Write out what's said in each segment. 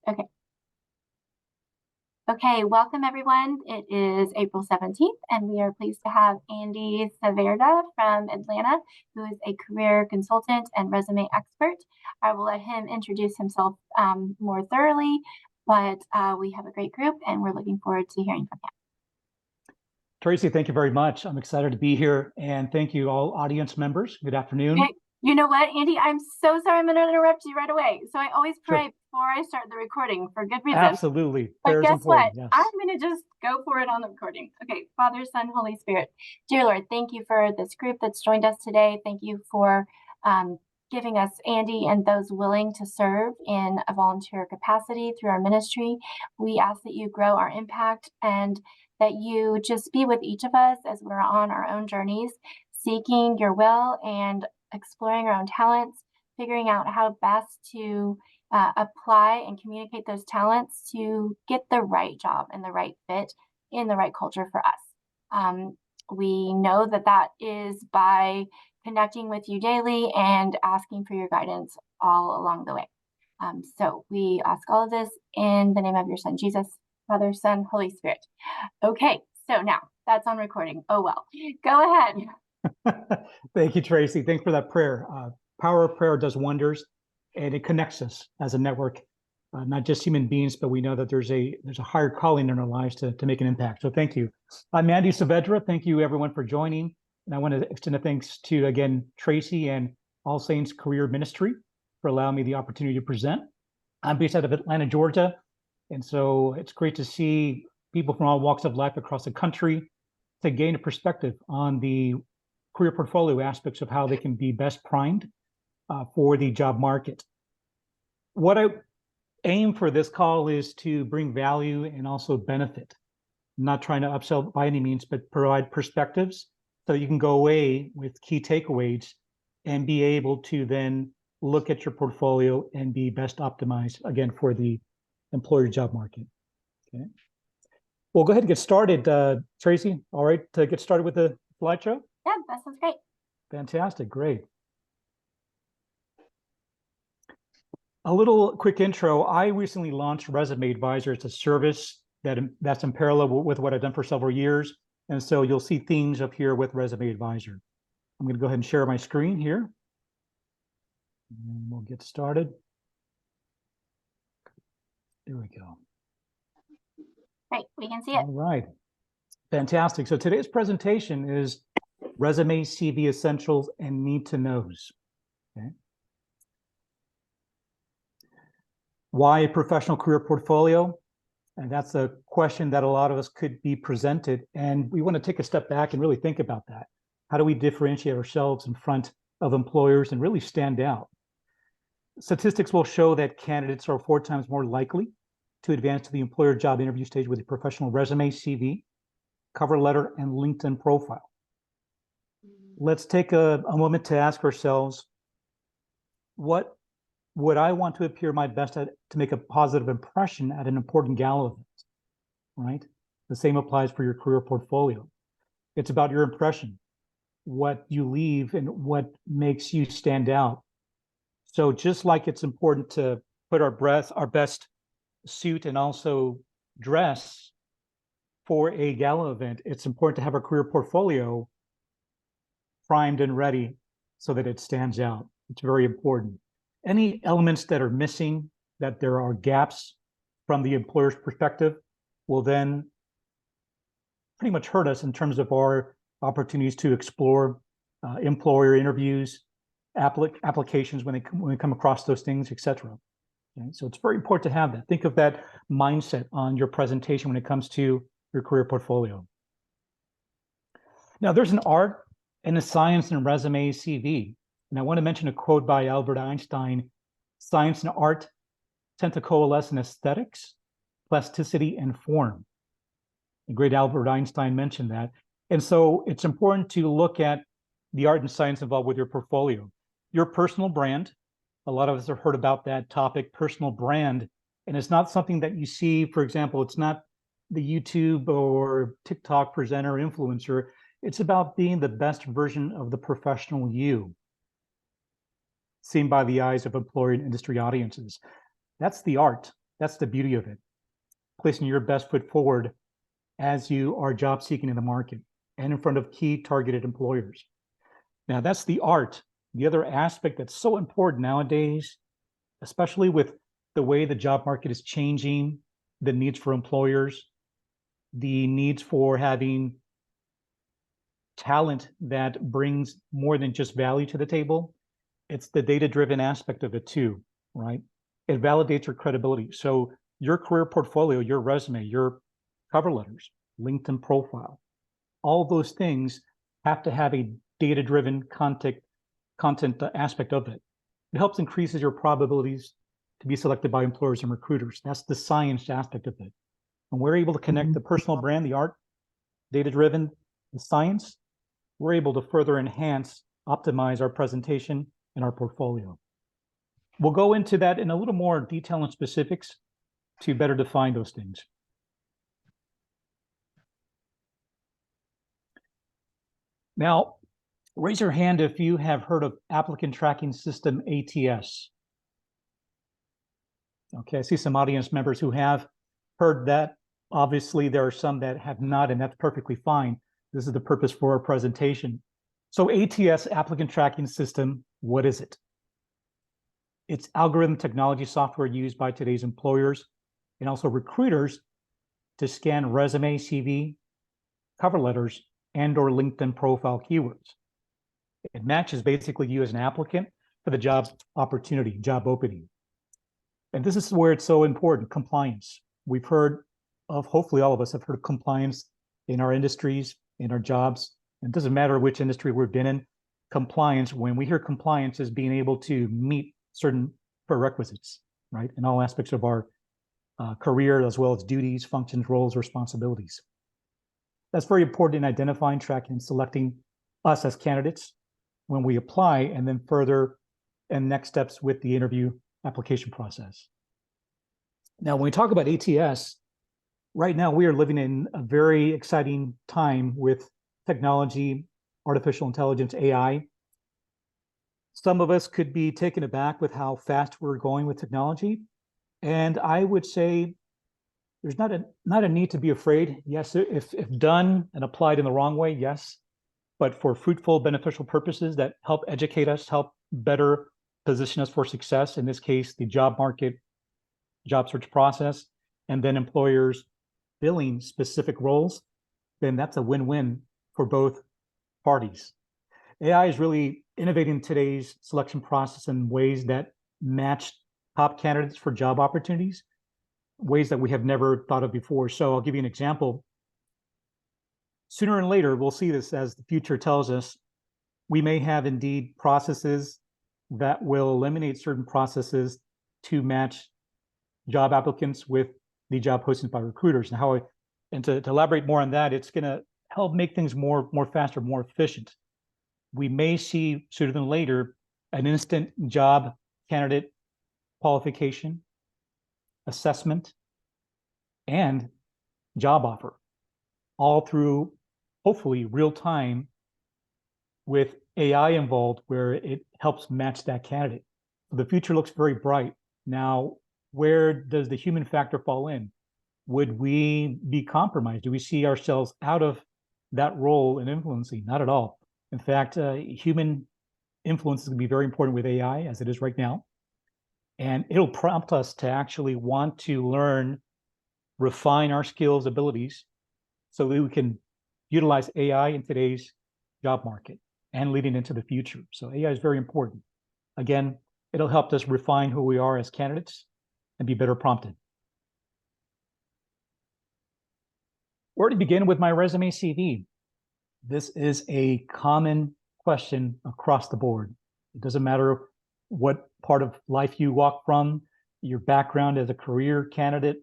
Okay. Okay, welcome everyone. It is April 17th, and we are pleased to have Andy Saavedra from Atlanta, who is a career consultant and resume expert. I will let him introduce himself more thoroughly, but we have a great group, and we're looking forward to hearing from him. Tracy, thank you very much. I'm excited to be here, and thank you all audience members. Good afternoon. Hey, you know what, Andy? I'm so sorry I'm going to interrupt you right away. So I always pray Sure. before I start the recording for good reason. Absolutely. But Prayer is guess what? important. Yes. I'm going to just go for it on the recording. Okay, Father, Son, Holy Spirit. Dear Lord, thank you for this group that's joined us today. Thank you for giving us Andy and those willing to serve in a volunteer capacity through our ministry. We ask that you grow our impact and that you just be with each of us as we're on our own journeys, seeking your will and exploring our own talents, figuring out how best to apply and communicate those talents to get the right job and the right fit in the right culture for us. We know that that is by connecting with you daily and asking for your guidance all along the way. So we ask all of this in the name of your Son, Jesus, Father, Son, Holy Spirit. Okay, so now that's on recording. Oh, well, go ahead. Thank you, Tracy. Thanks for that prayer. Power of prayer does wonders, and it connects us as a network, not just human beings, but we know that there's a higher calling in our lives to make an impact. So thank you. I'm Andy Saavedra. Thank you, everyone, for joining. And I want to extend a thanks to, again, Tracy and All Saints Career Ministry for allowing me the opportunity to present. I'm based out of Atlanta, Georgia. And so it's great to see people from all walks of life across the country to gain a perspective on the career portfolio aspects of how they can be best primed for the job market. What I aim for this call is to bring value and also benefit. I'm not trying to upsell by any means, but provide perspectives so you can go away with key takeaways and be able to then look at your portfolio and be best optimized, again, for the employer job market. Okay. We'll go ahead and get started. Tracy, all right, to get started with the slideshow? Yeah, that sounds great. Fantastic, great. A little quick intro. I recently launched Resume Advisor. It's a service that's in parallel with what I've done for several years. And so you'll see themes up here with Resume Advisor. I'm going to go ahead and share my screen here. And we'll get started. There we go. Great, we can see it. All right. Fantastic. So today's presentation is Resume CV Essentials and Need to Knows. Okay. Why a professional career portfolio? And that's a question that a lot of us could be presented. And we want to take a step back and really think about that. How do we differentiate ourselves in front of employers and really stand out? Statistics will show that candidates are 4 times more likely to advance to the employer job interview stage with a professional resume, CV, cover letter, and LinkedIn profile. Let's take a moment to ask ourselves, what would I want to appear my best at to make a positive impression at an important gala event, right? The same applies for your career portfolio. It's about your impression, what you leave and what makes you stand out. So just like it's important to put our best suit and also dress for a gala event, it's important to have our career portfolio primed and ready so that it stands out. It's very important. Any elements that are missing, that there are gaps from the employer's perspective, will then pretty much hurt us in terms of our opportunities to explore employer interviews, applications when we come across those things, etc. Okay? So it's very important to have that. Think of that mindset on your presentation when it comes to your career portfolio. Now, there's an art and a science in resume CV. And I want to mention a quote by Albert Einstein: "Science and art tend to coalesce in aesthetics, plasticity, and form." The great Albert Einstein mentioned that. And so it's important to look at the art and science involved with your portfolio. Your personal brand, a lot of us have heard about that topic, personal brand. And it's not something that you see, for example, it's not the YouTube or TikTok presenter influencer. It's about being the best version of the professional you, seen by the eyes of employer and industry audiences. That's the art. That's the beauty of it. Placing your best foot forward as you are job seeking in the market and in front of key targeted employers. Now, that's the art. The other aspect that's so important nowadays, especially with the way the job market is changing, the needs for employers, the needs for having talent that brings more than just value to the table, it's the data-driven aspect of it too, right? It validates your credibility. So your career portfolio, your resume, your cover letters, LinkedIn profile, all those things have to have a data-driven content aspect of it. It helps increases your probabilities to be selected by employers and recruiters. That's the science aspect of it. And we're able to connect the personal brand, the art, data-driven, the science. We're able to further enhance, optimize our presentation and our portfolio. We'll go into that in a little more detail and specifics to better define those things. Now, raise your hand if you have heard of applicant tracking system, ATS. Okay, I see some audience members who have heard that. Obviously, there are some that have not, and that's perfectly fine. This is the purpose for our presentation. So ATS, applicant tracking system, what is it? It's algorithm technology software used by today's employers and also recruiters to scan resume, CV, cover letters, and or LinkedIn profile keywords. It matches basically you as an applicant for the job opportunity, job opening. And this is where it's so important, compliance. We've heard of, hopefully all of us have heard of compliance in our industries, in our jobs. It doesn't matter which industry we've been in, compliance, when we hear compliance, is being able to meet certain prerequisites, right? In all aspects of our career, as well as duties, functions, roles, responsibilities. That's very important in identifying, tracking, and selecting us as candidates when we apply, and then further and next steps with the interview application process. Now, when we talk about ATS, right now we are living in a very exciting time with technology, artificial intelligence, AI. Some of us could be taken aback with how fast we're going with technology. And I would say there's not a need to be afraid. Yes, if done and applied in the wrong way, yes. But for fruitful, beneficial purposes that help educate us, help better position us for success, in this case, the job market, job search process, and then employers filling specific roles, then that's a win-win for both parties. AI is really innovating today's selection process in ways that match top candidates for job opportunities, ways that we have never thought of before. So I'll give you an example. Sooner or later, we'll see this as the future tells us, we may have indeed processes that will eliminate certain processes to match job applicants with the job postings by recruiters. And to elaborate more on that, it's going to help make things more faster, more efficient. We may see sooner than later an instant job candidate qualification, assessment, and job offer, all through hopefully real time with AI involved, where it helps match that candidate. The future looks very bright. Now, where does the human factor fall in? Would we be compromised? Do we see ourselves out of that role in influencing? Not at all. In fact, human influence is going to be very important with AI, as it is right now. And it'll prompt us to actually want to learn, refine our skills, abilities, so that we can utilize AI in today's job market and leading into the future. So AI is very important. Again, it'll help us refine who we are as candidates and be better prompted. Where to begin with my resume CV? This is a common question across the board. It doesn't matter what part of life you walk from, your background as a career candidate,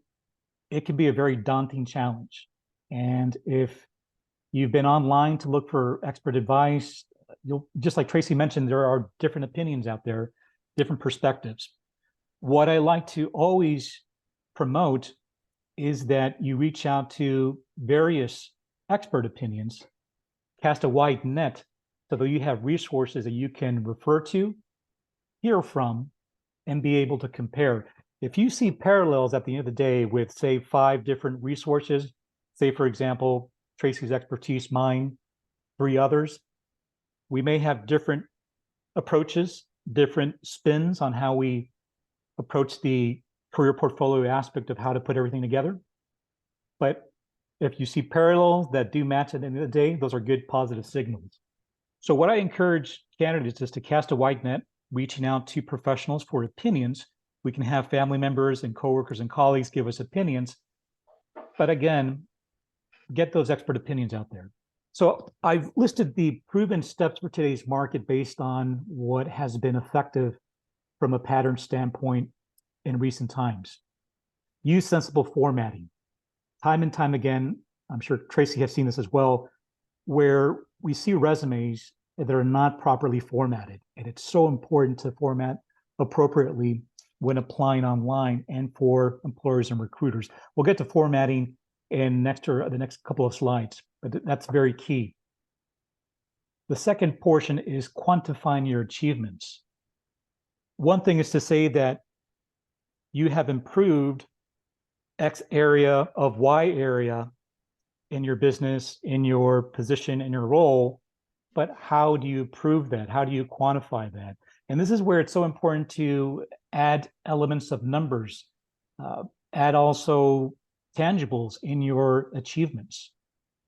it can be a very daunting challenge. And if you've been online to look for expert advice, you'll, just like Tracy mentioned, there are different opinions out there, different perspectives. What I like to always promote is that you reach out to various expert opinions, cast a wide net so that you have resources that you can refer to, hear from, and be able to compare. If you see parallels at the end of the day with, say, 5 different resources, say, for example, Tracy's expertise, mine, 3 others, we may have different approaches, different spins on how we approach the career portfolio aspect of how to put everything together. But if you see parallels that do match at the end of the day, those are good positive signals. So what I encourage candidates is to cast a wide net, reaching out to professionals for opinions. We can have family members and coworkers and colleagues give us opinions. But again, get those expert opinions out there. So I've listed the proven steps for today's market based on what has been effective from a pattern standpoint in recent times. Use sensible formatting. Time and time again, I'm sure Tracy has seen this as well, where we see resumes that are not properly formatted. And it's so important to format appropriately when applying online and for employers and recruiters. We'll get to formatting in the next couple of slides, but that's very key. The second portion is quantifying your achievements. One thing is to say that you have improved X area of Y area in your business, in your position, in your role, but how do you prove that? How do you quantify that? And this is where it's so important to add elements of numbers, add also tangibles in your achievements,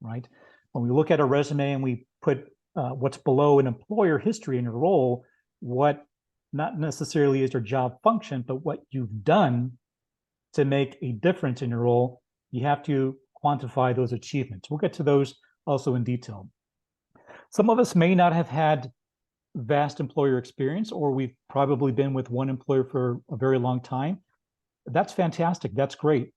right? When we look at a resume and we put what's below an employer history in your role, what not necessarily is your job function, but what you've done to make a difference in your role, you have to quantify those achievements. We'll get to those also in detail. Some of us may not have had vast employer experience, or we've probably been with one employer for a very long time. That's fantastic. That's great.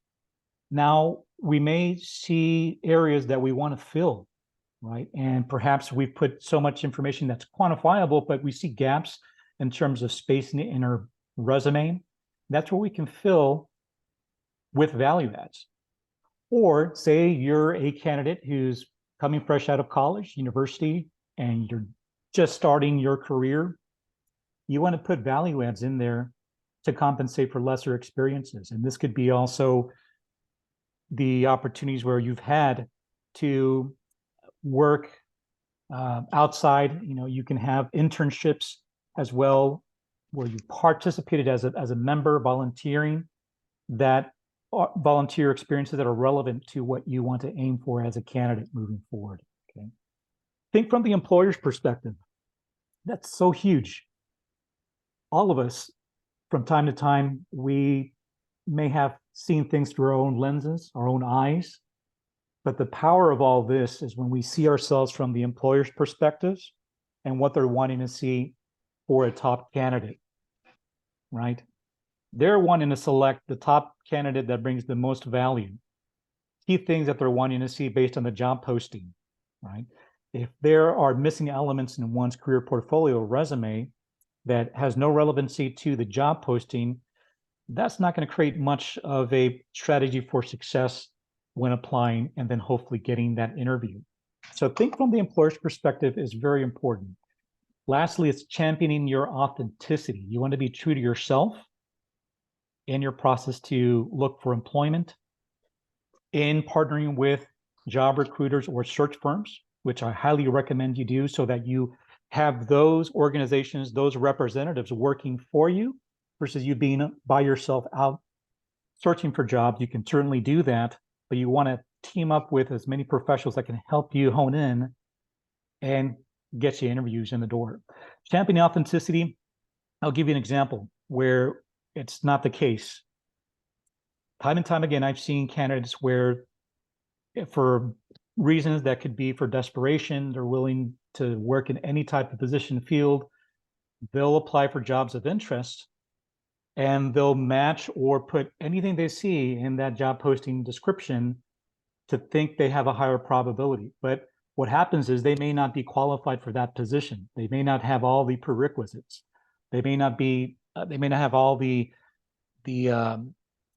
Now, we may see areas that we want to fill, right? And perhaps we've put so much information that's quantifiable, but we see gaps in terms of space in our resume. That's where we can fill with value adds. Or say you're a candidate who's coming fresh out of college, university, and you're just starting your career. You want to put value adds in there to compensate for lesser experiences. And this could be also the opportunities where you've had to work outside. You can have internships as well, where you participated as a member volunteering, that volunteer experiences that are relevant to what you want to aim for as a candidate moving forward. Okay. Think from the employer's perspective. That's so huge. All of us, from time to time, we may have seen things through our own lenses, our own eyes. But the power of all this is when we see ourselves from the employer's perspectives and what they're wanting to see for a top candidate, right? They're wanting to select the top candidate that brings the most value. Key things that they're wanting to see based on the job posting, right? If there are missing elements in one's career portfolio resume that has no relevancy to the job posting, that's not going to create much of a strategy for success when applying and then hopefully getting that interview. So think from the employer's perspective is very important. Lastly, it's championing your authenticity. You want to be true to yourself in your process to look for employment, in partnering with job recruiters or search firms, which I highly recommend you do, so that you have those organizations, those representatives working for you versus you being by yourself out searching for jobs. You can certainly do that, but you want to team up with as many professionals that can help you hone in and get you interviews in the door. Championing authenticity, I'll give you an example where it's not the case. Time and time again, I've seen candidates where, for reasons that could be for desperation, they're willing to work in any type of position field. They'll apply for jobs of interest and they'll match or put anything they see in that job posting description to think they have a higher probability. But what happens is they may not be qualified for that position. They may not have all the prerequisites. They may not have all the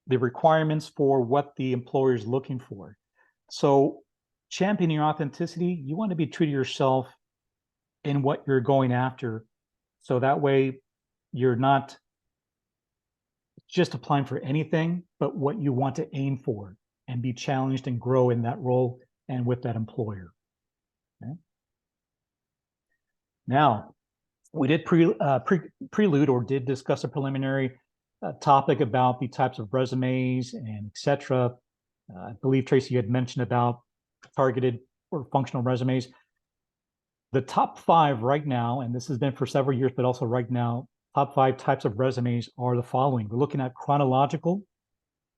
requirements for what the employer is looking for. So championing your authenticity, you want to be true to yourself in what you're going after. So that way you're not just applying for anything, but what you want to aim for and be challenged and grow in that role and with that employer. Okay. Now, we did prelude or did discuss a preliminary topic about the types of resumes and et cetera. I believe, Tracy, you had mentioned about targeted or functional resumes. The top 5 right now, and this has been for several years, but also right now, top 5 types of resumes are the following. We're looking at chronological,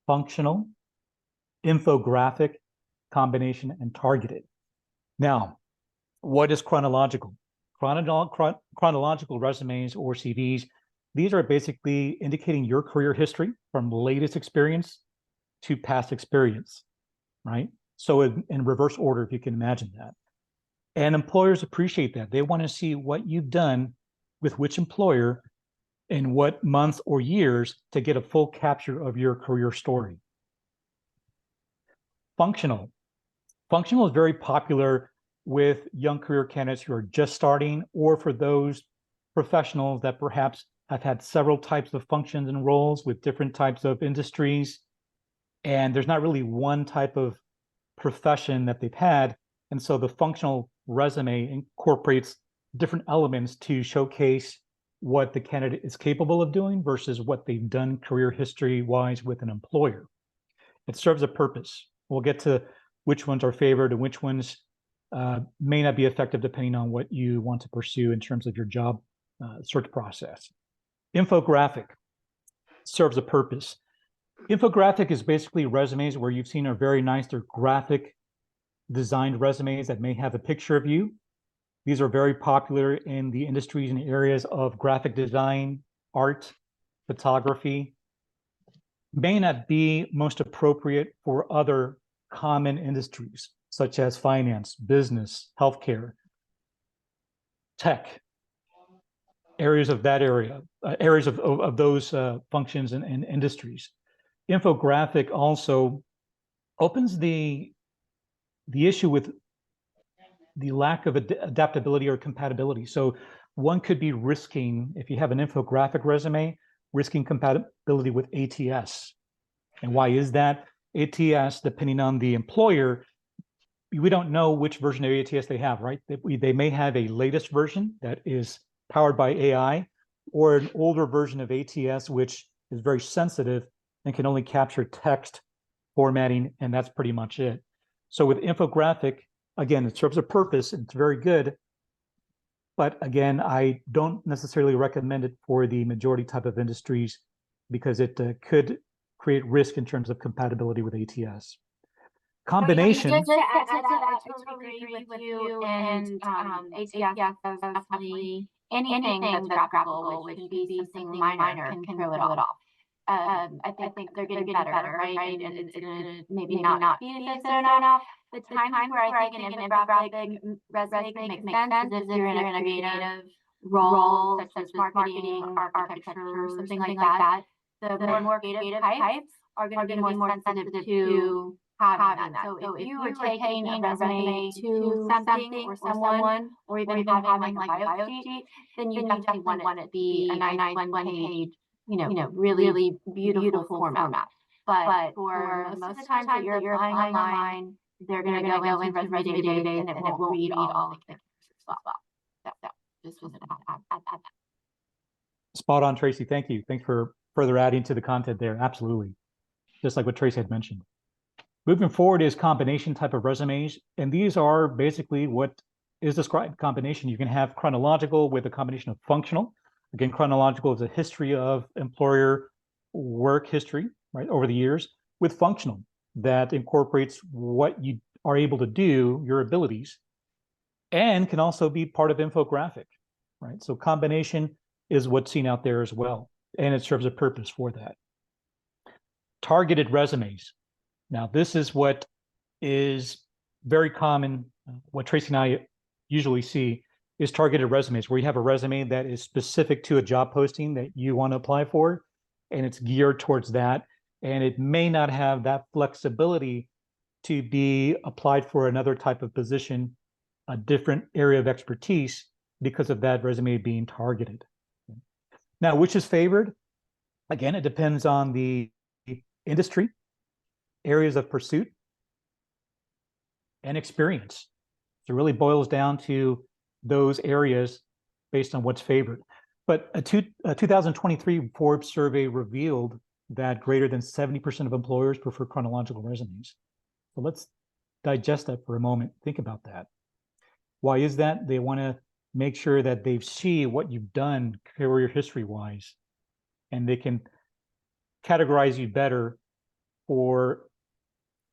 functional, infographic, combination, and targeted. Now, what is chronological? Chronological resumes or CVs, these are basically indicating your career history from latest experience to past experience, right? So in reverse order, if you can imagine that. And employers appreciate that. They want to see what you've done with which employer in what months or years to get a full capture of your career story. Functional. Functional is very popular with young career candidates who are just starting, or for those professionals that perhaps have had several types of functions and roles with different types of industries. And there's not really one type of profession that they've had. And so the functional resume incorporates different elements to showcase what the candidate is capable of doing versus what they've done career history-wise with an employer. It serves a purpose. We'll get to which ones are favored and which ones may not be effective depending on what you want to pursue in terms of your job search process. Infographic serves a purpose. Infographic is basically resumes where you've seen are very nice. They're graphic designed resumes that may have a picture of you. These are very popular in the industries and areas of graphic design, art, photography. May not be most appropriate for other common industries, such as finance, business, healthcare, tech, areas of that area, areas of those functions and industries. Infographic also opens the issue with the lack of adaptability or compatibility. So one could be risking, if you have an infographic resume, risking compatibility with ATS. And why is that? ATS, depending on the employer, we don't know which version of ATS they have, right? They may have a latest version that is powered by AI, or an older version of ATS, which is very sensitive and can only capture text formatting, and that's pretty much it. So with infographic, again, it serves a purpose, and it's very good. But again, I don't necessarily recommend it for the majority type of industries because it could create risk in terms of compatibility with ATS. Combination. Just to add to that, I totally agree with you. And ATS is definitely anything that's graphical, which can be something minor, can throw it off. I think they're getting better, right? And it's gonna maybe not be as thrown off. The times where I think an infographic resume makes sense is if you're in a creative role, such as marketing, architecture, something like that. The more creative types are going to be more sensitive to having that. So if you were taking a resume to something or someone, or even having like a bio sheet, then you definitely want it to be a nice one-page, really beautiful format. But for most of the time that you're applying online, they're going to go into resume database and it won't read all the pictures as well. So just was add that. Spot on, Tracy. Thank you. Thanks for further adding to the content there. Absolutely. Just like what Tracy had mentioned. Moving forward is combination type of resumes. And these are basically what is described, combination. You can have chronological with a combination of functional. Again, chronological is a history of employer work history, right, over the years, with functional that incorporates what you are able to do, your abilities, and can also be part of infographic, right? So combination is what's seen out there as well, and it serves a purpose for that. Targeted resumes. Now, this is what is very common. What Tracy and I usually see is targeted resumes, where you have a resume that is specific to a job posting that you want to apply for, and it's geared towards that. And it may not have that flexibility to be applied for another type of position, a different area of expertise, because of that resume being targeted. Now, which is favored? Again, it depends on the industry, areas of pursuit, and experience. So it really boils down to those areas based on what's favored. But a 2023 Forbes survey revealed that greater than 70% of employers prefer chronological resumes. So let's digest that for a moment. Think about that. Why is that? They want to make sure that they see what you've done career history-wise, and they can categorize you better for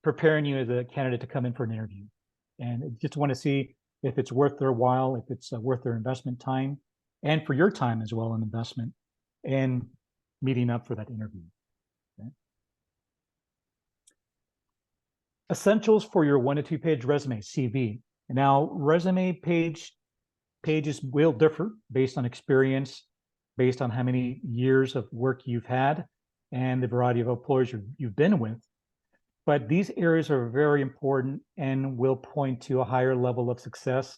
preparing you as a candidate to come in for an interview. And just want to see if it's worth their while, if it's worth their investment time, and for your time as well, an investment in meeting up for that interview. Okay. Essentials for your 1 to 2 page resume, CV. Now, resume pages will differ based on experience, based on how many years of work you've had, and the variety of employers you've been with. But these areas are very important and will point to a higher level of success,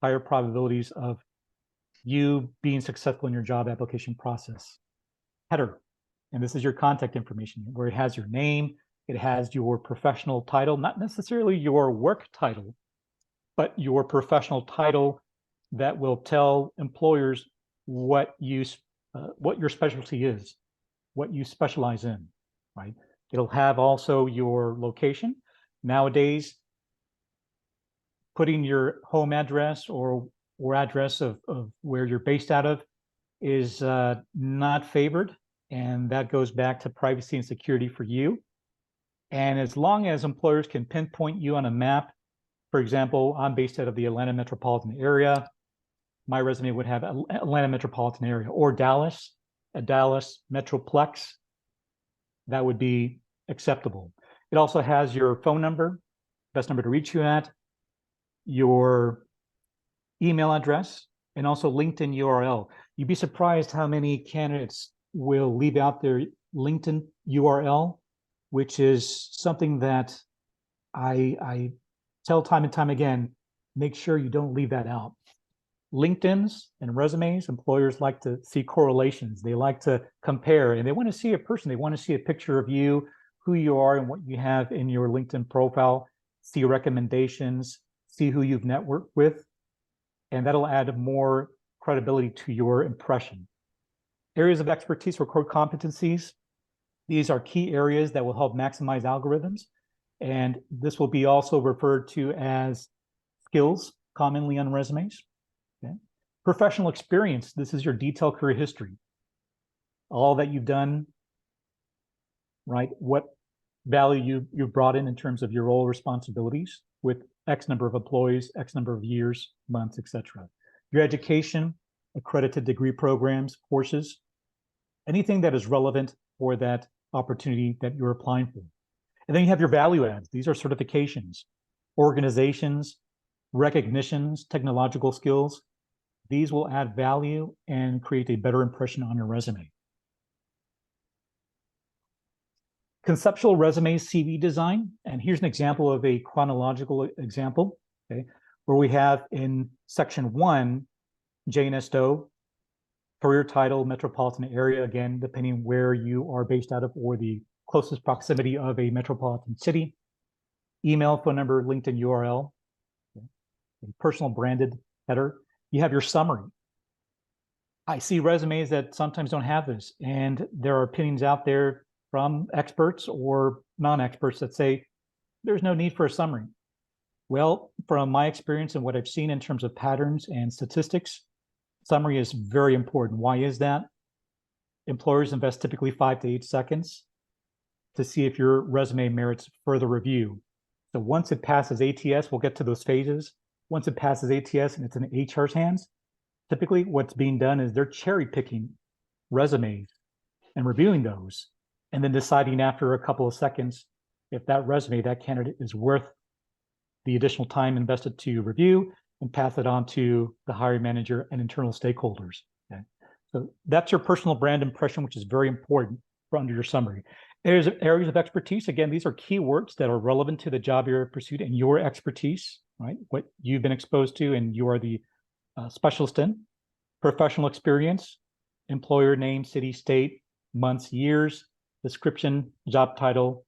higher probabilities of you being successful in your job application process. Header, and this is your contact information, where it has your name, it has your professional title, not necessarily your work title, but your professional title that will tell employers what your specialty is, what you specialize in, right? It'll have also your location. Nowadays, putting your home address or address of where you're based out of is not favored. And that goes back to privacy and security for you. And as long as employers can pinpoint you on a map, for example, I'm based out of the Atlanta metropolitan area. My resume would have Atlanta metropolitan area, or Dallas, a Dallas metroplex. That would be acceptable. It also has your phone number, best number to reach you at, your email address, and also LinkedIn URL. You'd be surprised how many candidates will leave out their LinkedIn URL, which is something that I tell time and time again, make sure you don't leave that out. LinkedIn's and resumes, employers like to see correlations. They like to compare, and they want to see a person. They want to see a picture of you, who you are, and what you have in your LinkedIn profile, see recommendations, see who you've networked with, and that'll add more credibility to your impression. Areas of expertise or core competencies. These are key areas that will help maximize algorithms. And this will be also referred to as skills, commonly on resumes. Okay. Professional experience. This is your detailed career history. All that you've done, right? What value you've brought in terms of your role responsibilities with X number of employees, X number of years, months, etc. Your education, accredited degree programs, courses, anything that is relevant for that opportunity that you're applying for. And then you have your value adds. These are certifications, organizations, recognitions, technological skills. These will add value and create a better impression on your resume. Conceptual resume CV design. And here's an example of a chronological example, okay, where we have in section 1, J&S Doe, career title, metropolitan area, again, depending where you are based out of or the closest proximity of a metropolitan city, email, phone number, LinkedIn URL, okay, personal branded header. You have your summary. I see resumes that sometimes don't have this, and there are opinions out there from experts or non-experts that say there's no need for a summary. Well, from my experience and what I've seen in terms of patterns and statistics, summary is very important. Why is that? Employers invest typically 5 to 8 seconds to see if your resume merits further review. So once it passes ATS, we'll get to those phases. Once it passes ATS and it's in HR's hands, typically what's being done is they're cherry picking resumes and reviewing those, and then deciding after a couple of seconds if that resume, that candidate is worth the additional time invested to review and pass it on to the hiring manager and internal stakeholders. Okay? So that's your personal brand impression, which is very important for under your summary. Areas of expertise, again, these are keywords that are relevant to the job you're pursued and your expertise, right? What you've been exposed to and you are the specialist in. Professional experience, employer name, city, state, months, years, description, job title,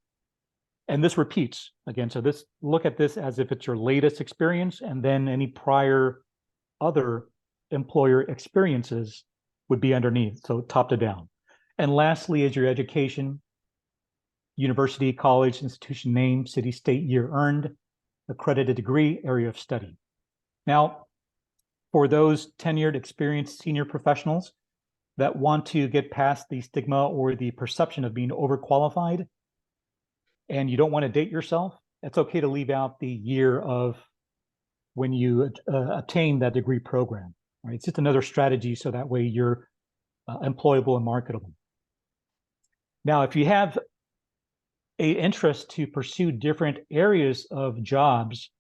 and this repeats again. So look at this as if it's your latest experience, and then any prior other employer experiences would be underneath, so top to down. And lastly is your education, university, college, institution name, city, state, year earned, accredited degree, area of study. Now, for those tenured, experienced senior professionals that want to get past the stigma or the perception of being overqualified, and you don't want to date yourself, it's okay to leave out the year of when you attain that degree program, right? It's just another strategy so that way you're employable and marketable. Now, if you have an interest to pursue different areas of jobs,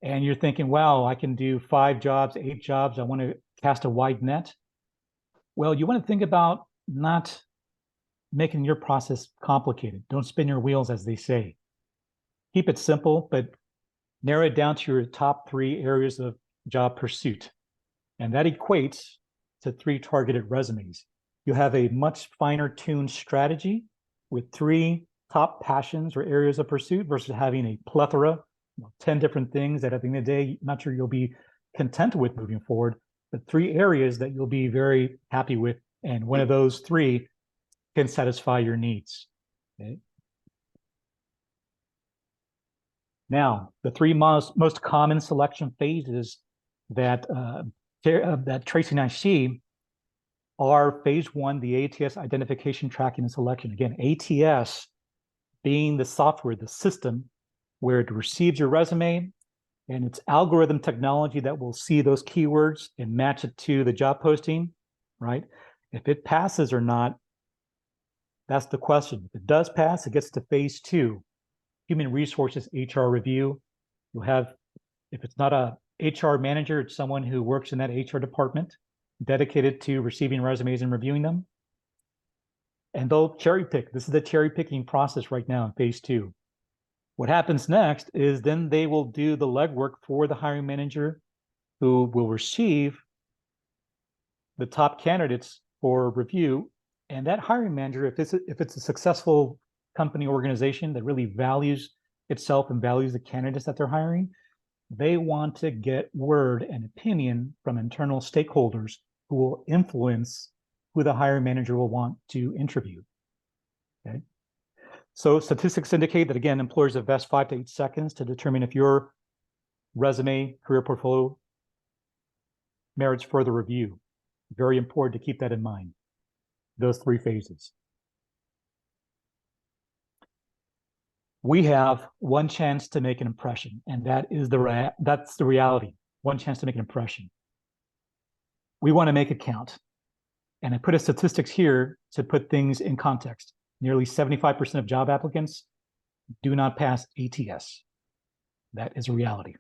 and you're thinking, wow, I can do 5 jobs, 8 jobs, I want to cast a wide net. Well, you want to think about not making your process complicated. Don't spin your wheels, as they say. Keep it simple, but narrow it down to your top 3 areas of job pursuit. And that equates to 3 targeted resumes. You have a much finer tuned strategy with 3 top passions or areas of pursuit versus having a plethora, 10 different things that at the end of the day, I'm not sure you'll be content with moving forward, but 3 areas that you'll be very happy with. And one of those 3 can satisfy your needs. Okay. Now, the 3 most common selection phases that Tracy and I see are phase 1, the ATS identification, tracking, and selection. Again, ATS being the software, the system where it receives your resume, and it's algorithm technology that will see those keywords and match it to the job posting, right? If it passes or not, that's the question. If it does pass, it gets to phase 2, human resources HR review. You'll have, if it's not a HR manager, it's someone who works in that HR department dedicated to receiving resumes and reviewing them. And they'll cherry pick. This is the cherry picking process right now in phase 2. What happens next is then they will do the legwork for the hiring manager, who will receive the top candidates for review. And that hiring manager, if it's a successful company organization that really values itself and values the candidates that they're hiring, they want to get word and opinion from internal stakeholders who will influence who the hiring manager will want to interview. Okay. So statistics indicate that, again, employers invest 5 to 8 seconds to determine if your resume, career portfolio merits further review. Very important to keep that in mind, those 3 phases. We have one chance to make an impression, and that is that's the reality. One chance to make an impression. We want to make it count. And I put a statistics here to put things in context. Nearly 75% of job applicants do not pass ATS. That is a reality.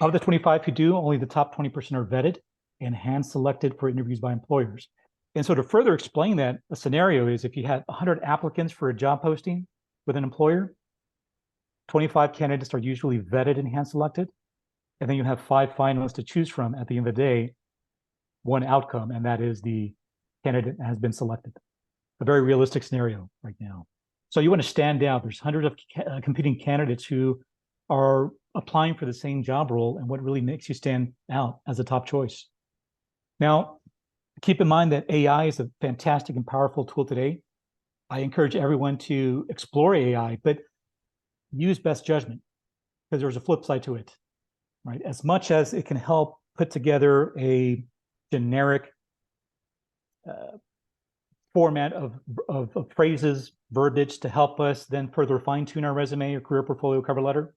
Of the 25 who do, only the top 20% are vetted and hand-selected for interviews by employers. And so to further explain that, a scenario is if you had 100 applicants for a job posting with an employer, 25 candidates are usually vetted and hand-selected, and then you have 5 finalists to choose from at the end of the day, one outcome, and that is the candidate has been selected. A very realistic scenario right now. So you want to stand out. There's hundreds of competing candidates who are applying for the same job role, and what really makes you stand out as a top choice. Now, keep in mind that AI is a fantastic and powerful tool today. I encourage everyone to explore AI, but use best judgment, because there's a flip side to it, right? As much as it can help put together a generic format of phrases, verbiage to help us then further fine-tune our resume or career portfolio cover letter,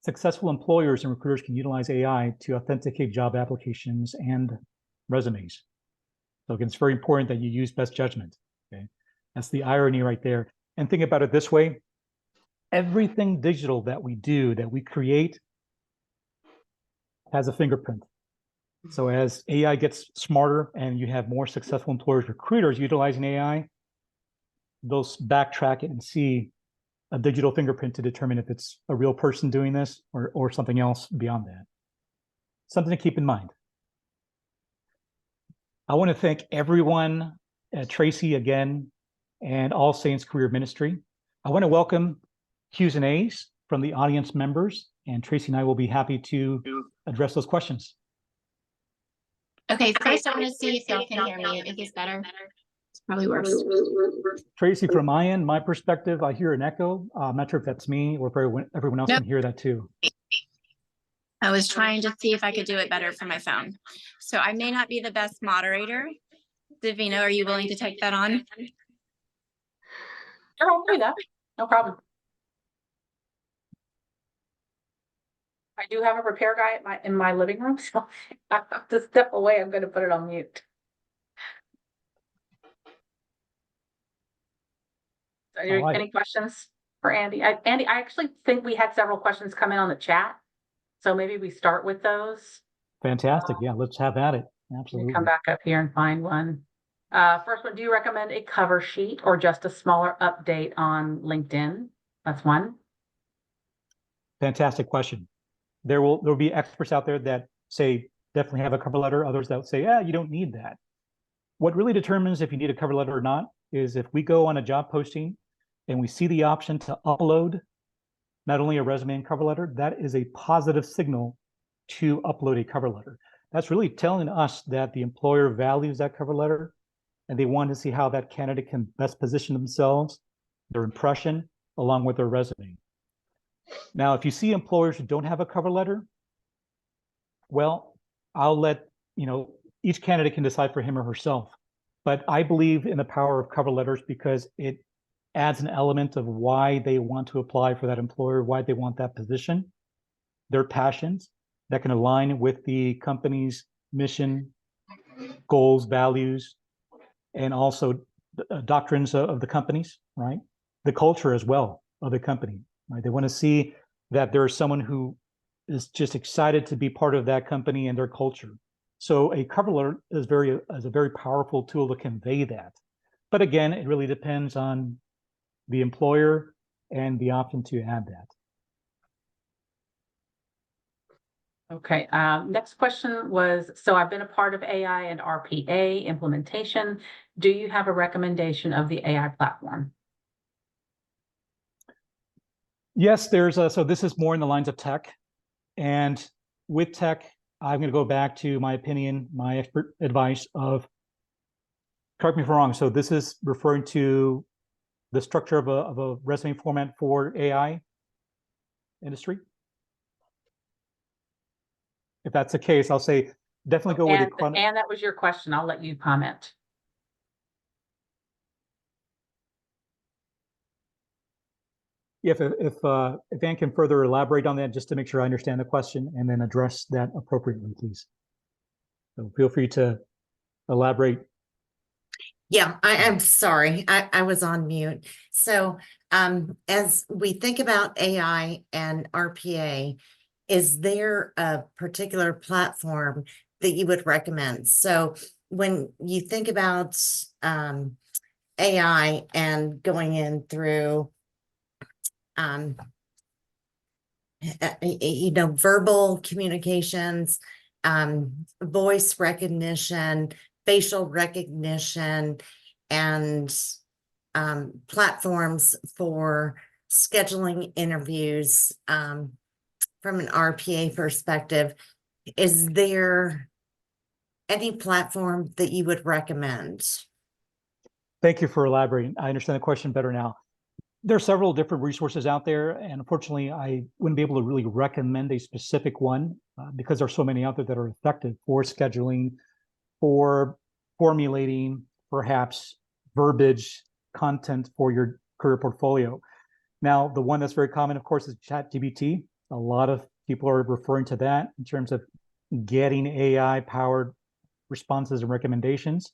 successful employers and recruiters can utilize AI to authenticate job applications and resumes. So again, it's very important that you use best judgment. Okay, that's the irony right there. And think about it this way: everything digital that we do, that we create, has a fingerprint. So as AI gets smarter and you have more successful employers, recruiters utilizing AI, they'll backtrack it and see a digital fingerprint to determine if it's a real person doing this or something else beyond that. Something to keep in mind. I want to thank everyone Tracy again, and All Saints Career Ministry. I want to welcome Q's and A's from the audience members, and Tracy and I will be happy to address those questions. Okay, first I want to see if y'all can hear me. Is this better? It's probably worse. Tracy, from my end, my perspective, I hear an echo. I'm not sure if that's me or if everyone else Nope. can hear that too. I was trying to see if I could do it better from my phone. So I may not be the best moderator. Davina, are you willing to take that on? Sure, I'll do that. No problem. I do have a repair guy in my living room, so I have to step away. I'm going to put it on mute. Are there any questions for Andy? Andy, I actually think we had several questions come in on the chat, so maybe we start with those. Fantastic. Yeah, let's have at it. Absolutely. Come back up here and find one. First one, do you recommend a cover sheet or just a smaller update on LinkedIn? That's one. Fantastic question. There'll be experts out there that say definitely have a cover letter, others that say, yeah, you don't need that. What really determines if you need a cover letter or not is if we go on a job posting and we see the option to upload not only a resume and cover letter, that is a positive signal to upload a cover letter. That's really telling us that the employer values that cover letter and they want to see how that candidate can best position themselves, their impression, along with their resume. Now, if you see employers who don't have a cover letter, well, I'll let, each candidate can decide for him or herself. But I believe in the power of cover letters because it adds an element of why they want to apply for that employer, why they want that position, their passions that can align with the company's mission, goals, values, and also doctrines of the companies, right? The culture as well of the company, right? They want to see that there is someone who is just excited to be part of that company and their culture. So a cover letter is a very powerful tool to convey that. But again, it really depends on the employer and the option to add that. Okay, next question was, so I've been a part of AI and RPA implementation. Do you have a recommendation of the AI platform? Yes, so this is more in the lines of tech. And with tech, I'm going to go back to my opinion, my expert advice of, correct me if I'm wrong, so this is referring to the structure of a resume format for AI industry? If that's the case, I'll say definitely go with the and that was your question. I'll let you comment. If Ann can further elaborate on that, just to make sure I understand the question and then address that appropriately, please. So feel free to elaborate. Yeah, I'm sorry, I was on mute. So as we think about AI and RPA, is there a particular platform that you would recommend? So when you think about AI and going in through verbal communications, voice recognition, facial recognition, and platforms for scheduling interviews from an RPA perspective, is there any platform that you would recommend? Thank you for elaborating. I understand the question better now. There are several different resources out there, and unfortunately, I wouldn't be able to really recommend a specific one because there are so many out there that are effective for scheduling, for formulating perhaps verbiage content for your career portfolio. Now, the one that's very common, of course, is ChatGPT. A lot of people are referring to that in terms of getting AI-powered responses and recommendations.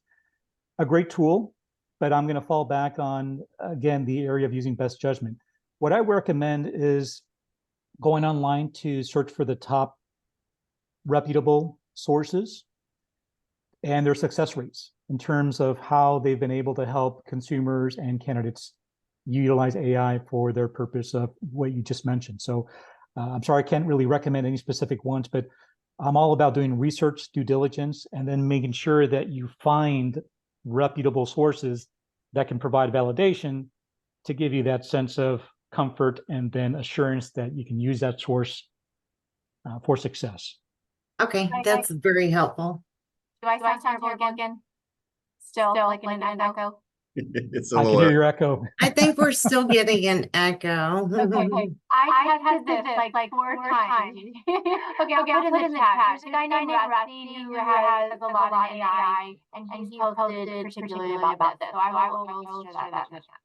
A great tool, but I'm going to fall back on, again, the area of using best judgment. What I recommend is going online to search for the top reputable sources and their success rates in terms of how they've been able to help consumers and candidates utilize AI for their purpose of what you just mentioned. So I'm sorry, I can't really recommend any specific ones, but I'm all about doing research, due diligence, and then making sure that you find reputable sources that can provide validation to give you that sense of comfort and then assurance that you can use that source for success. Okay, that's very helpful. Do I sound terrible again? Still like in an echo? It's a I can little, hear your echo. I think we're still getting an echo. Okay, I had this like 4 times. Okay, I'll put in the chat. There's a guy named Rusty who has a lot in AI, and he's posted particularly about this. So I will share that in the chat.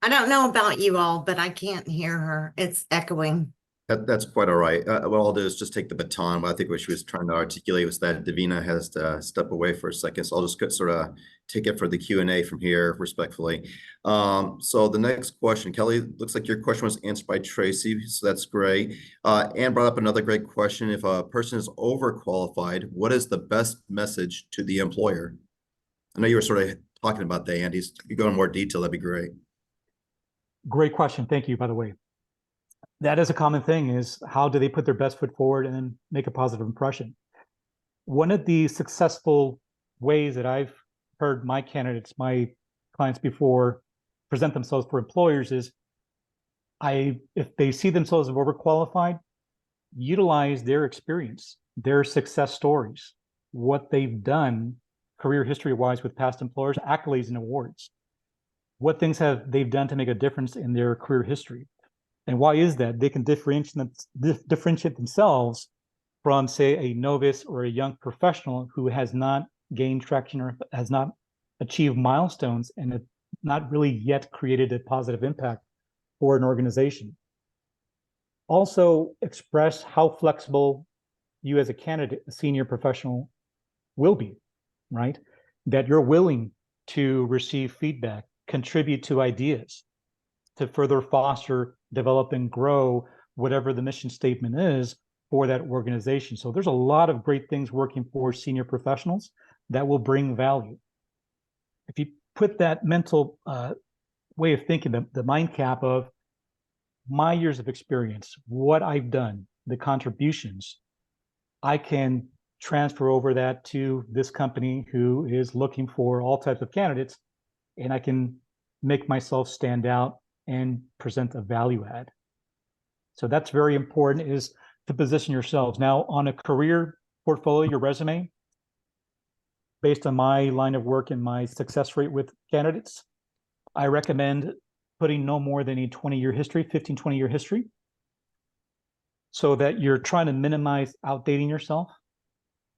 I don't know about you all, but I can't hear her. It's echoing. that's quite all right. What I'll do is just take the baton. I think what she was trying to articulate was that Davina has to step away for a second. So I'll just sort of take it for the Q&A from here respectfully. So the next question, Kelly, looks like your question was answered by Tracy. So that's great. Anne brought up another great question. If a person is overqualified, what is the best message to the employer? I know you were sort of talking about that, Andy. If you go in more detail, that'd be great. Great question. Thank you, by the way. That is a common thing, is how do they put their best foot forward and then make a positive impression? One of the successful ways that I've heard my candidates, my clients before, present themselves for employers is if they see themselves as overqualified, utilize their experience, their success stories, what they've done career history-wise with past employers, accolades and awards. What things have they've done to make a difference in their career history? And why is that? They can differentiate themselves from, say, a novice or a young professional who has not gained traction or has not achieved milestones and have not really yet created a positive impact for an organization. Also, express how flexible you as a candidate, a senior professional, will be, right? That you're willing to receive feedback, contribute to ideas, to further foster, develop, and grow whatever the mission statement is for that organization. So there's a lot of great things working for senior professionals that will bring value. If you put that mental way of thinking, the mind cap of my years of experience, what I've done, the contributions, I can transfer over that to this company who is looking for all types of candidates, and I can make myself stand out and present a value add. So that's very important, is to position yourselves. Now, on a career portfolio, your resume, based on my line of work and my success rate with candidates, I recommend putting no more than a 20-year history, 15, 20-year history, so that you're trying to minimize outdating yourself.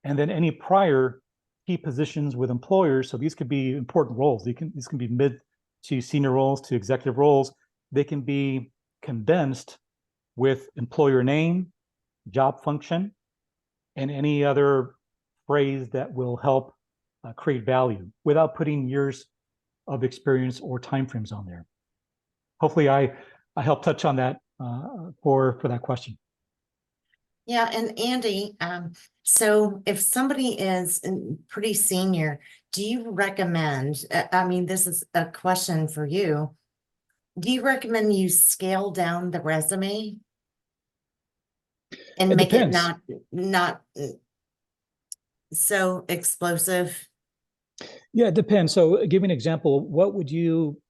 And then any prior key positions with employers, so these could be important roles. These can be mid to senior roles to executive roles. They can be condensed with employer name, job function, and any other phrase that will help create value without putting years of experience or timeframes on there. Hopefully I helped touch on that for that question. Yeah, and Andy, so if somebody is pretty senior, do you recommend, I mean, this is a question for you, do you recommend you scale down the resume and It make depends. it not so explosive? Yeah, it depends. So give me an example. What would you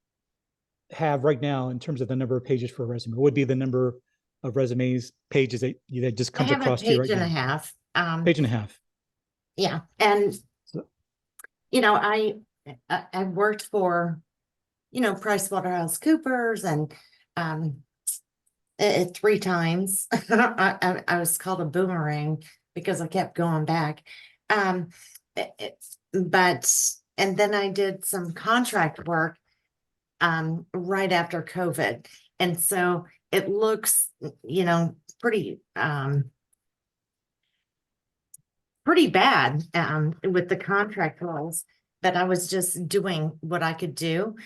have right now in terms of the number of pages for a resume? What would be the number of resumes, pages that just I comes have a across to you right page and a now? half. Page and a half. Yeah, and So- you know, I worked for, PricewaterhouseCoopers and 3 times. I was called a boomerang because I kept going back. And then I did some contract work right after COVID. And so it looks, pretty bad with the contract roles, but I was just doing what I could do.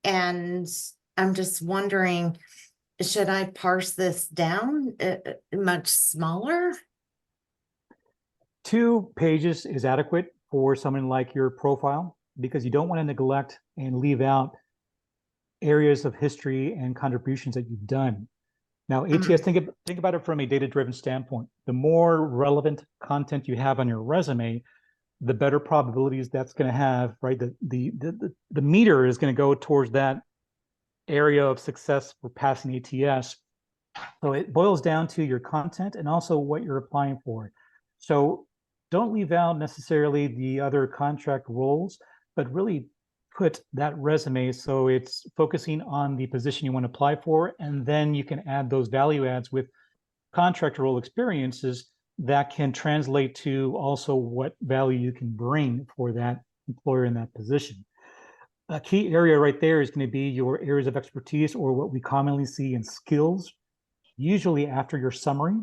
And I'm just wondering, should I parse this down much smaller? 2 pages is adequate for someone like your profile, because you don't want to neglect and leave out areas of history and contributions that you've done. Now, ATS, think about it from a data-driven standpoint. The more relevant content you have on your resume, the better probabilities that's going to have, right? The meter is going to go towards that area of success for passing ATS. So it boils down to your content and also what you're applying for. So don't leave out necessarily the other contract roles, but really put that resume so it's focusing on the position you want to apply for, and then you can add those value adds with contract role experiences that can translate to also what value you can bring for that employer in that position. A key area right there is going to be your areas of expertise, or what we commonly see in skills, usually after your summary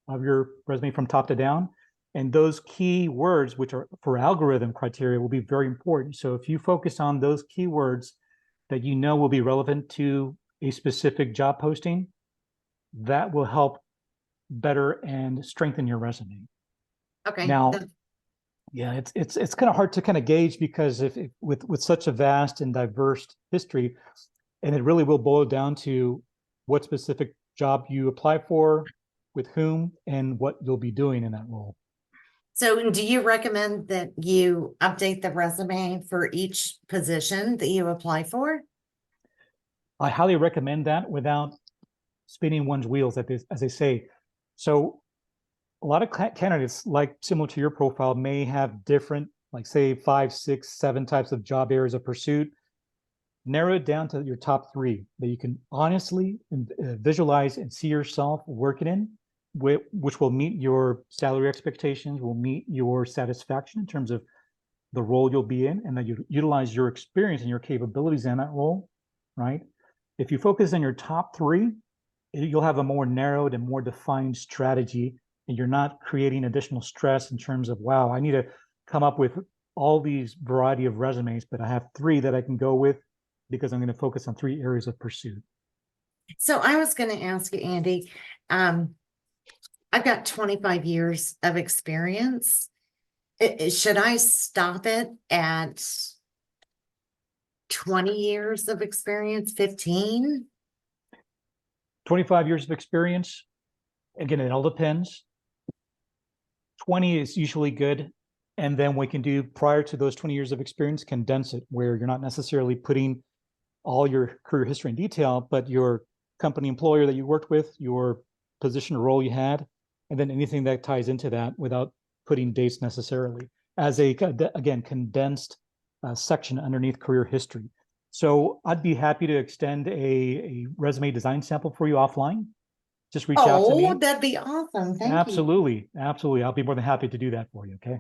of your resume from top to down. And those key words, which are for algorithm criteria, will be very important. So if you focus on those keywords that you know will be relevant to a specific job posting, that will help better and strengthen your resume. Okay. Now, yeah, it's kind of hard to kind of gauge, because if with such a vast and diverse history, and it really will boil down to what specific job you apply for, with whom, and what you'll be doing in that role. So do you recommend that you update the resume for each position that you apply for? I highly recommend that without spinning one's wheels, as they say. So a lot of candidates, like similar to your profile, may have different, like say 5, 6, 7 types of job areas of pursuit. Narrow it down to your top 3 that you can honestly visualize and see yourself working in, which will meet your salary expectations, will meet your satisfaction in terms of the role you'll be in, and that you utilize your experience and your capabilities in that role, right? If you focus on your top 3, you'll have a more narrowed and more defined strategy, and you're not creating additional stress in terms of, wow, I need to come up with all these variety of resumes, but I have 3 that I can go with because I'm going to focus on 3 areas of pursuit. So I was going to ask you, Andy, I've got 25 years of experience. Should I stop it at 20 years of experience, 15? 25 years of experience. Again, it all depends. 20 is usually good. And then we can do, prior to those 20 years of experience, condense it, where you're not necessarily putting all your career history in detail, but your company employer that you worked with, your position or role you had, and then anything that ties into that without putting dates necessarily, as a, again, condensed section underneath career history. So I'd be happy to extend a resume design sample for you offline. Just reach out to me. Oh, that'd be awesome. Thank you. Absolutely. Absolutely. I'll be more than happy to do that for you. Okay.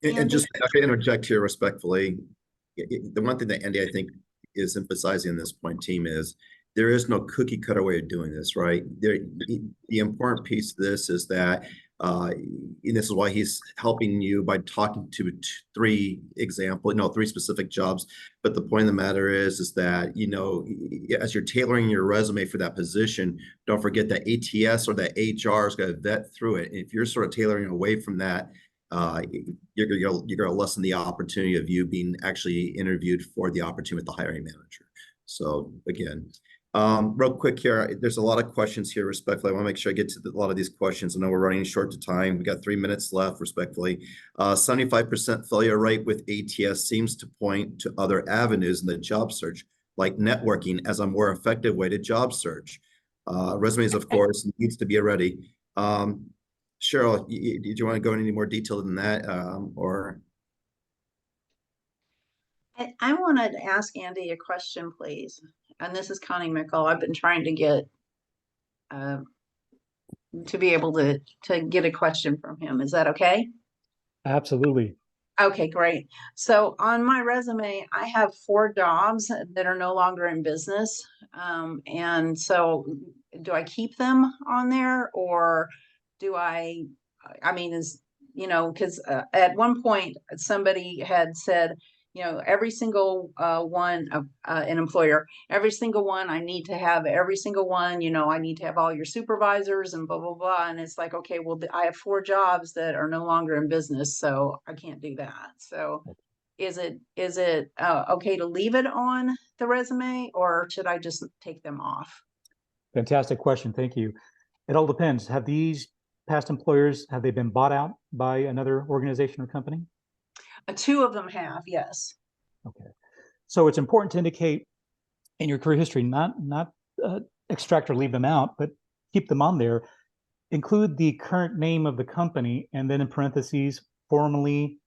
And just to interject here respectfully, the one thing that Andy, I think, is emphasizing in this point, team, is there is no cookie cutter way of doing this, right? The important piece of this is that, and this is why he's helping you by talking to 3 specific jobs. But the point of the matter is that, as you're tailoring your resume for that position, don't forget that ATS or that HR is going to vet through it. And if you're sort of tailoring away from that, you're going to lessen the opportunity of you being actually interviewed for the opportunity with the hiring manager. So again, real quick here, there's a lot of questions here. Respectfully, I want to make sure I get to a lot of these questions. I know we're running short to time. We got 3 minutes left. Respectfully, 75% failure rate with ATS seems to point to other avenues in the job search, like networking as a more effective way to job search. Resumes, of course, needs to be ready. Cheryl, do you want to go into any more detail than that, or? I wanted to ask Andy a question, please. And this is Connie Mickle. I've been trying to get to be able to get a question from him. Is that okay? Absolutely. Okay, great. So on my resume, I have 4 jobs that are no longer in business. And so do I keep them on there, or do I mean, because at one point somebody had said, every single one of an employer, every single one, I need to have every single one, I need to have all your supervisors and blah, blah, blah. And it's like, okay, well, I have 4 jobs that are no longer in business, so I can't do that. So is it okay to leave it on the resume, or should I just take them off? Fantastic question. Thank you. It all depends. Have these past employers, have they been bought out by another organization or company? Two of them have, yes. Okay. So it's important to indicate in your career history, not extract or leave them out, but keep them on there. Include the current name of the company, and then in parentheses, formerly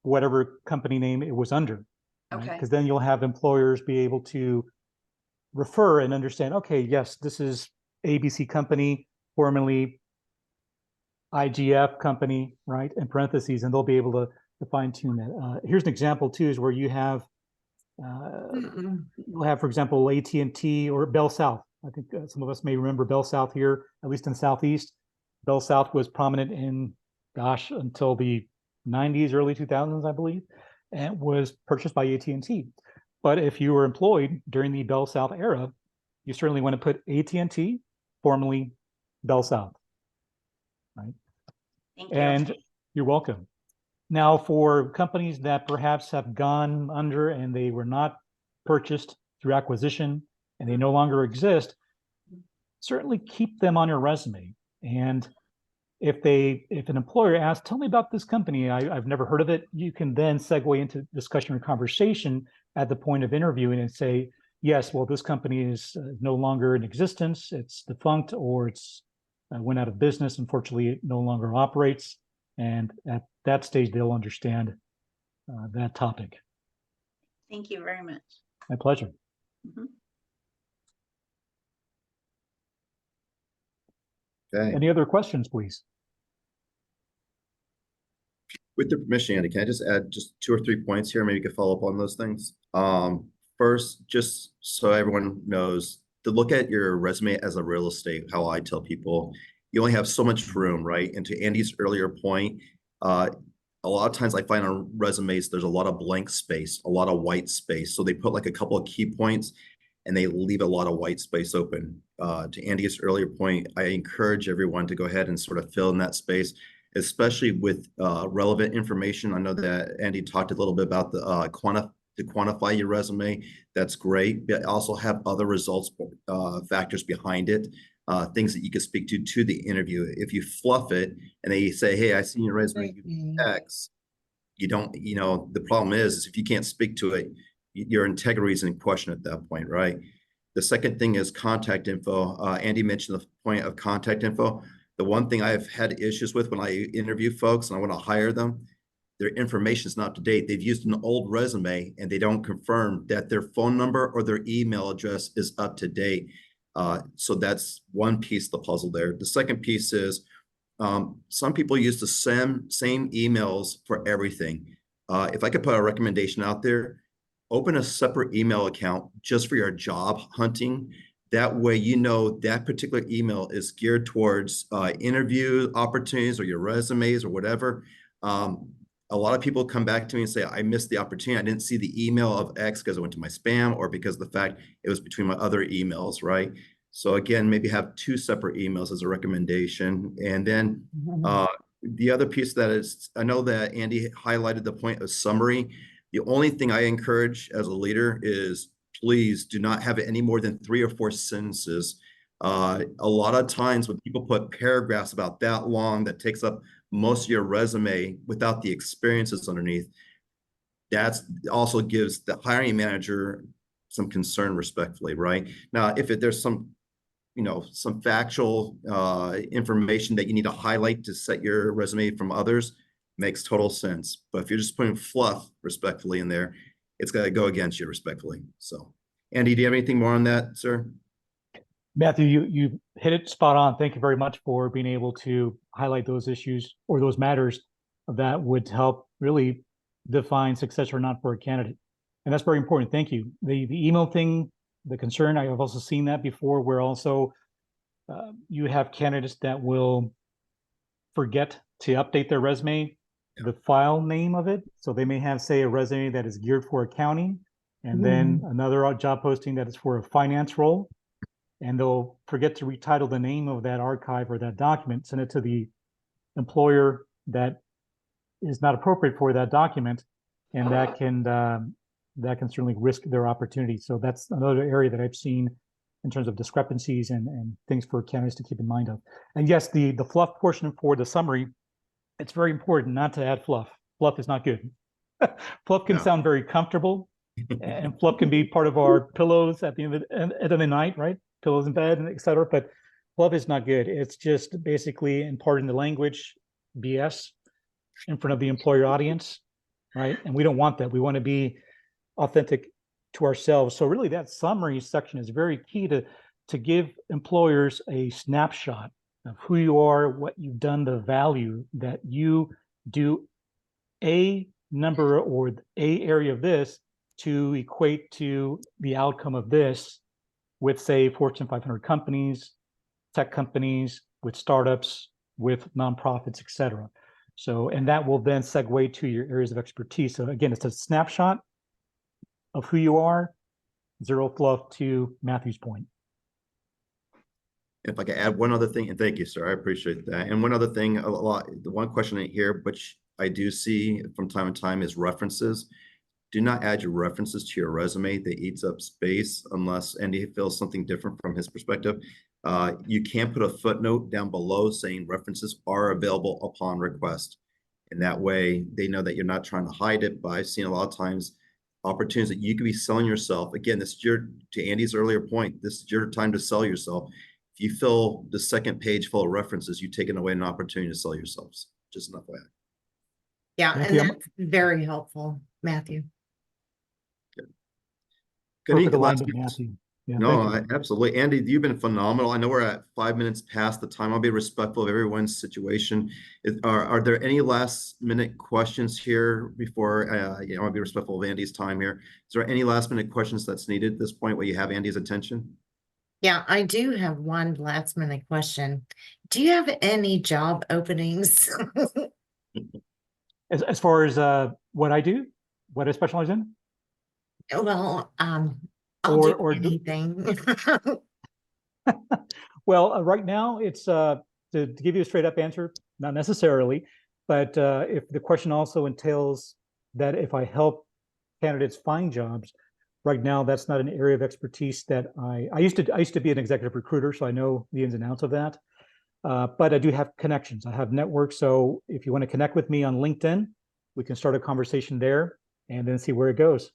whatever company name it was under. Okay. Because then you'll have employers be able to refer and understand, okay, yes, this is ABC company, formerly IGF company, right, in parentheses, and they'll be able to fine tune that. Here's an example too, is where you have, you'll have, for example, AT&T or Bell South. I think some of us may remember Bell South here, at least in the Southeast. Bell South was prominent in, gosh, until the 90s, early 2000s, I believe, and was purchased by AT&T. But if you were employed during the Bell South era, you certainly want to put AT&T, formerly Bell South, right? Thank you. And you're welcome. Now, for companies that perhaps have gone under and they were not purchased through acquisition and they no longer exist, certainly keep them on your resume. And if an employer asks, tell me about this company, I've never heard of it, you can then segue into discussion or conversation at the point of interviewing and say, yes, well, this company is no longer in existence, it's defunct, or it's went out of business. Unfortunately, it no longer operates. And at that stage, they'll understand that topic. Thank you very much. My pleasure. Mhm. Okay. Any other questions, please? With the permission, Andy, can I just add just 2 or 3 points here? Maybe you could follow up on those things. First, just so everyone knows, to look at your resume as a real estate, how I tell people, you only have so much room, right? And to Andy's earlier point, a lot of times I find on resumes, there's a lot of blank space, a lot of white space. So they put like a couple of key points and they leave a lot of white space open. To Andy's earlier point, I encourage everyone to go ahead and sort of fill in that space, especially with relevant information. I know that Andy talked a little bit about the quantify your resume. That's great, but also have other results factors behind it, things that you can speak to the interview. If you fluff it and they say, hey, I see your resume, X, you don't, the problem is if you can't speak to it, your integrity is in question at that point, right? The second thing is contact info. Andy mentioned the point of contact info. The one thing I've had issues with when I interview folks and I want to hire them, their information is not up to date. They've used an old resume and they don't confirm that their phone number or their email address is up to date. So that's one piece of the puzzle there. The second piece is some people use the same emails for everything. If I could put a recommendation out there, open a separate email account just for your job hunting. That way, that particular email is geared towards interview opportunities or your resumes or whatever. A lot of people come back to me and say, I missed the opportunity. I didn't see the email of X because it went to my spam or because of the fact it was between my other emails, right? So again, maybe have 2 separate emails as a recommendation. And then the other piece that is, I know that Andy highlighted the point of summary. The only thing I encourage as a leader is please do not have it any more than 3 or 4 sentences. A lot of times when people put paragraphs about that long, that takes up most of your resume without the experiences underneath, that also gives the hiring manager some concern respectfully, right? Now, if there's some factual information that you need to highlight to set your resume from others, makes total sense. But if you're just putting fluff respectfully in there, it's got to go against you respectfully. So, Andy, do you have anything more on that, sir? Matthew, you hit it spot on. Thank you very much for being able to highlight those issues or those matters that would help really define success or not for a candidate. And that's very important. Thank you. The email thing, the concern, I have also seen that before, where also you have candidates that will forget to update their resume, the file name of it. So they may have, say, a resume that is geared for accounting, and then another job posting that is for a finance role. And they'll forget to retitle the name of that archive or that document, send it to the employer that is not appropriate for that document, and that can certainly risk their opportunity. So that's another area that I've seen in terms of discrepancies and things for candidates to keep in mind of. And yes, the fluff portion for the summary, it's very important not to add fluff. Fluff is not good. Fluff can No. sound very comfortable, and fluff can be part of our pillows at the end of the night, right? Pillows in bed, and et cetera. But fluff is not good. It's just basically, and pardon the language, BS in front of the employer audience, right? And we don't want that. We want to be authentic to ourselves. So really that summary section is very key to give employers a snapshot of who you are, what you've done, the value that you do a number or a area of this to equate to the outcome of this with, say, Fortune 500 companies, tech companies, with startups, with nonprofits, et cetera. So, and that will then segue to your areas of expertise. So again, it's a snapshot of who you are, zero fluff, to Matthew's point. If I could add one other thing, and thank you, sir, I appreciate that. And one other thing, the one question in here, which I do see from time to time, is references. Do not add your references to your resume. They eats up space unless Andy feels something different from his perspective. You can put a footnote down below saying references are available upon request. And that way they know that you're not trying to hide it. But I've seen a lot of times opportunities that you could be selling yourself. Again, this is to Andy's earlier point, this is your time to sell yourself. If you fill the second page full of references, you've taken away an opportunity to sell yourselves. Just enough way. Yeah, Matthew, and that's very helpful, Matthew. Perfect Good last alignment, Matthew. Yeah, No, thank you. absolutely. Andy, you've been phenomenal. I know we're at 5 minutes past the time. I'll be respectful of everyone's situation. Are there any last minute questions here before, I'll be respectful of Andy's time here. Is there any last minute questions that's needed at this point where you have Andy's attention? Yeah, I do have one last minute question. Do you have any job openings? As far as what I do, what I specialize in? Well, I'll do Or do- anything. Well, right now it's to give you a straight up answer, not necessarily, but if the question also entails that if I help candidates find jobs, right now that's not an area of expertise that I used to be an executive recruiter, so I know the ins and outs of that. But I do have connections. I have networks. So if you want to connect with me on LinkedIn, we can start a conversation there and then see where it goes.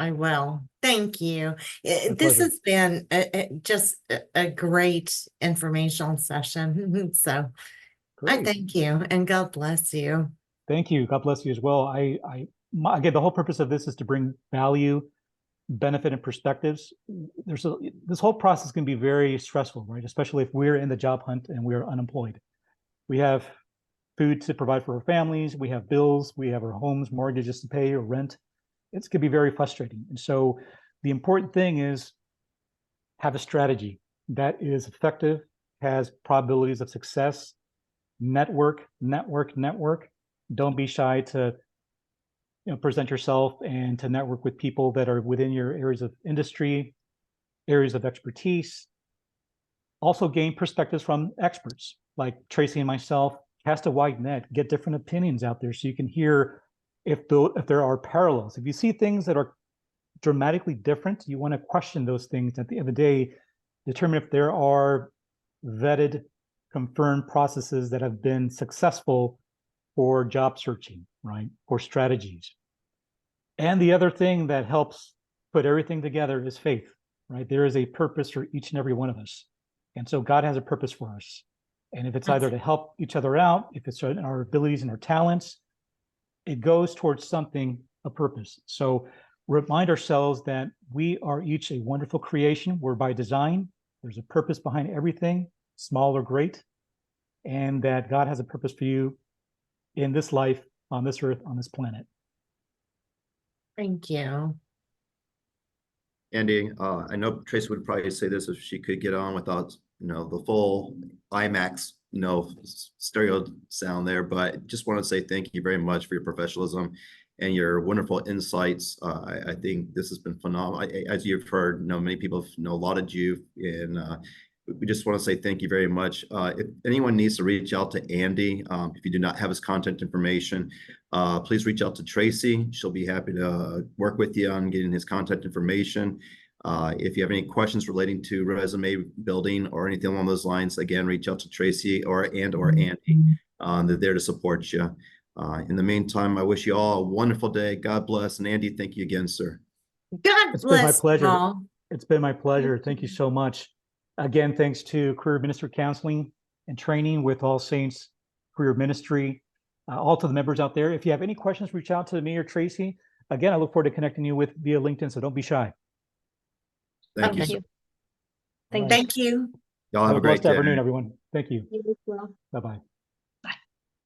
I will. Thank you. My This pleasure. has been just a great informational session. So I Great. thank you and God bless you. Thank you. God bless you as well. Again, the whole purpose of this is to bring value, benefit, and perspectives. This whole process can be very stressful, right? Especially if we're in the job hunt and we're unemployed. We have food to provide for our families. We have bills. We have our homes, mortgages to pay or rent. It can be very frustrating. And so the important thing is have a strategy that is effective, has probabilities of success, network. Don't be shy to present yourself and to network with people that are within your areas of industry, areas of expertise. Also gain perspectives from experts like Tracy and myself. Cast a wide net, get different opinions out there so you can hear if there are parallels. If you see things that are dramatically different, you want to question those things. At the end of the day, determine if there are vetted, confirmed processes that have been successful for job searching, right? For strategies. And the other thing that helps put everything together is faith, right? There is a purpose for each and every one of us. And so God has a purpose for us. And if it's either to help each other out, if it's our abilities and our talents, it goes towards something, a purpose. So remind ourselves that we are each a wonderful creation. We're by design. There's a purpose behind everything, small or great, and that God has a purpose for you in this life, on this earth, on this planet. Thank you. Andy, I know Tracy would probably say this if she could get on without, the full IMAX, stereo sound there, but just want to say thank you very much for your professionalism and your wonderful insights. I think this has been phenomenal. As you've heard, many people have lauded you, and we just want to say thank you very much. If anyone needs to reach out to Andy, if you do not have his contact information, please reach out to Tracy. She'll be happy to work with you on getting his contact information. If you have any questions relating to resume building or anything along those lines, again, reach out to Tracy or Andy. They're there to support you. In the meantime, I wish you all a wonderful day. God bless. And Andy, thank you again, sir. God It's been my bless pleasure. all. It's been my pleasure. Thank you so much. Again, thanks to Career Ministry Counseling and Training with All Saints Career Ministry, all to the members out there. If you have any questions, reach out to me or Tracy. Again, I look forward to connecting you with via LinkedIn, so don't be shy. Thank you. Okay. Sir. Thank you. Y'all have a great blessed day. afternoon, everyone. Thank you. You as well. Bye-bye.